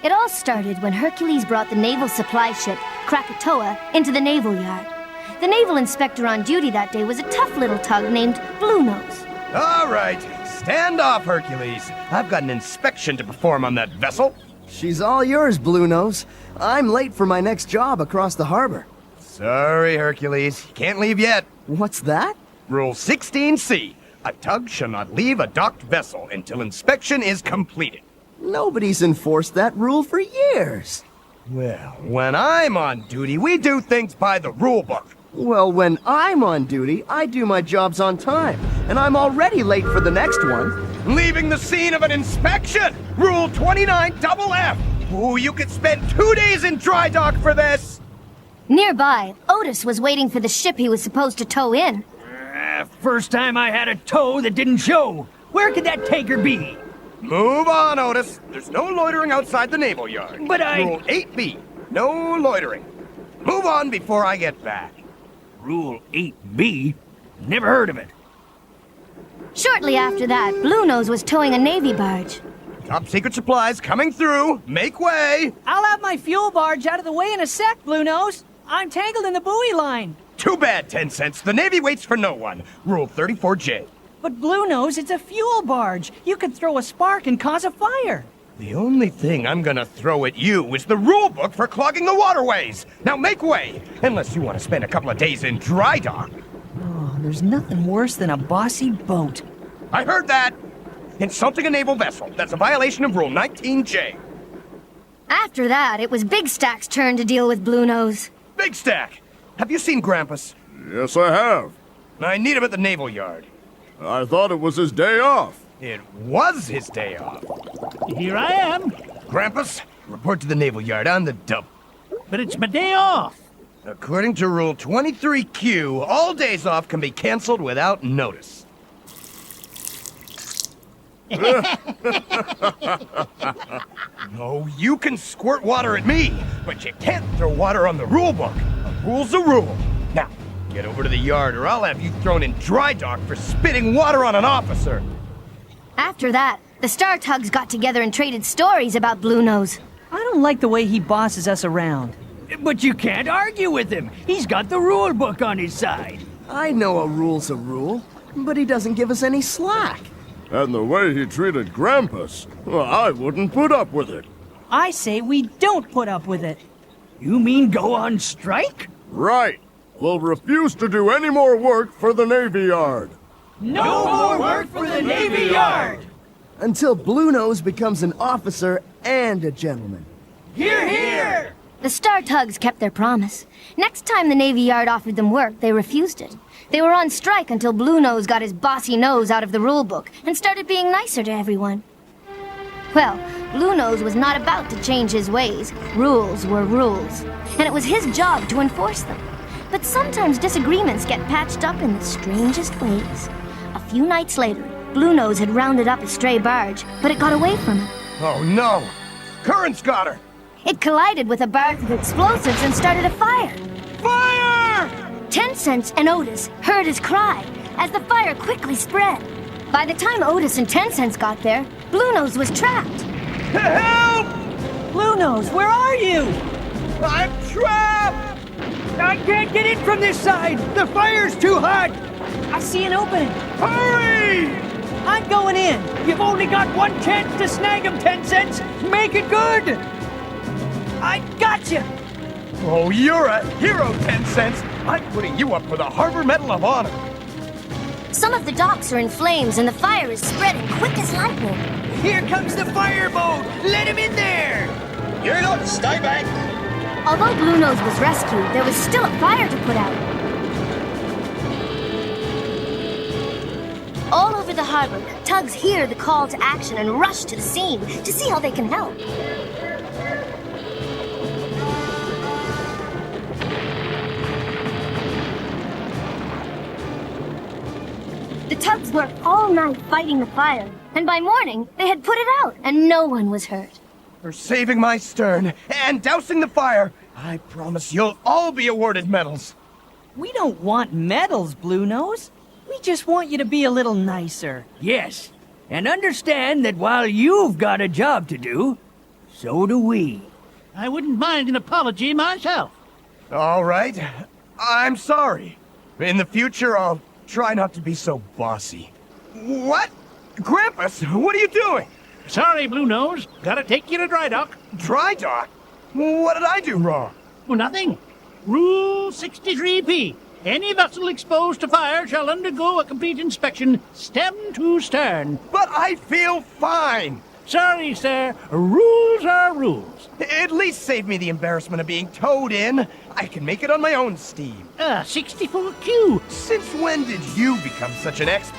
It all started when Hercules brought the naval supply ship, Krakatoa, into the naval yard. The naval inspector on duty that day was a tough little tug named Bluenose. All right, stand off, Hercules. I've got an inspection to perform on that vessel. She's all yours, Bluenose. I'm late for my next job across the harbor. Sorry, Hercules. Can't leave yet. What's that? Rule 16C. A tug shall not leave a docked vessel until inspection is completed. Nobody's enforced that rule for years. Well, when I'm on duty, we do things by the rule book. Well, when I'm on duty, I do my jobs on time, and I'm already late for the next one. Leaving the scene of an inspection! Rule 29 double F! Ooh, you could spend 2 days in dry dock for this! Nearby, Otis was waiting for the ship he was supposed to tow in. First time I had a tow that didn't show. Where could that tanker be? Move on, Otis. There's no loitering outside the naval yard. But Rule 8B. No loitering. Move on before I get back. Rule 8B? Never heard of it. Shortly after that, Bluenose was towing a Navy barge. Top secret supplies coming through. Make way. I'll have my fuel barge out of the way in a sec, Bluenose. I'm tangled in the buoy line. Too bad, 10 cents. The Navy waits for no one. Rule 34J. But Bluenose, it's a fuel barge. You could throw a spark and cause a fire. The only thing I'm gonna throw at you is the rule book for clogging the waterways. Now make way, unless you want to spend a couple of days in dry dock. Oh, there's nothing worse than a bossy boat. I heard that. Insulting a naval vessel. That's a violation of Rule 19J. After that, it was Big Stack's turn to deal with Bluenose. Big Stack, have you seen Grampus? Yes, I have. I need him at the naval yard. I thought it was his day off. It was his day off. Here I am. Grampus, report to the naval yard on the dump. But it's my day off. According to Rule 23Q, all days off can be canceled without notice. No, you can squirt water at me, but you can't throw water on the rule book. A rule's a rule. Now, get over to the yard or I'll have you thrown in dry dock for spitting water on an officer. After that, the Star Tugs got together and traded stories about Bluenose. I don't like the way he bosses us around. But you can't argue with him. He's got the rule book on his side. I know a rule's a rule, but he doesn't give us any slack. And the way he treated Grampus, well, I wouldn't put up with it. I say we don't put up with it. You mean go on strike? Right. We'll refuse to do any more work for the Navy Yard. No more work for the Navy Yard! Until Bluenose becomes an officer and a gentleman. Hear, hear! The Star Tugs kept their promise. Next time the Navy Yard offered them work, they refused it. They were on strike until Bluenose got his bossy nose out of the rulebook and started being nicer to everyone. Well, Bluenose was not about to change his ways. Rules were rules, and it was his job to enforce them. But sometimes disagreements get patched up in the strangest ways. A few nights later, Bluenose had rounded up a stray barge, but it got away from him. Oh no! Current's got her! It collided with a barge with explosives and started a fire. Fire! 10 Cents and Otis heard his cry as the fire quickly spread. By the time Otis and 10 Cents got there, Bluenose was trapped. Help! Bluenose, where are you? I'm trapped! I can't get in from this side! The fire's too hot! I see an opening. Hurry! I'm going in. You've only got one chance to snag him, 10 Cents! Make it good! I got you. Oh, you're a hero, 10 Cents! I'm putting you up for the Harbor Medal of Honor! Some of the docks are in flames and the fire is spreading quick as lightning. Here comes the fireboat! Let him in there! You're not, stay back! Although Bluenose was rescued, there was still a fire to put out. All over the harbor, tugs hear the call to action and rush to the scene to see how they can help. The tugs worked all night fighting the fire, and by morning, they had put it out, and no one was hurt. For saving my stern and dousing the fire, I promise you'll all be awarded medals. We don't want medals, Bluenose. We just want you to be a little nicer. Yes, and understand that while you've got a job to do, So do we. I wouldn't mind an apology myself. All right. I'm sorry. In the future, I'll try not to be so bossy. What? Grampus, what are you doing? Sorry, Bluenose. Gotta take you to dry dock. Dry dock? What did I do wrong? Oh, nothing. Rule 63P. Any vessel exposed to fire shall undergo a complete inspection, stem to stern. But I feel fine. Sorry, sir. Rules are rules. At least save me the embarrassment of being towed in. I can make it on my own steam. 64Q. Since when did you become such an expert?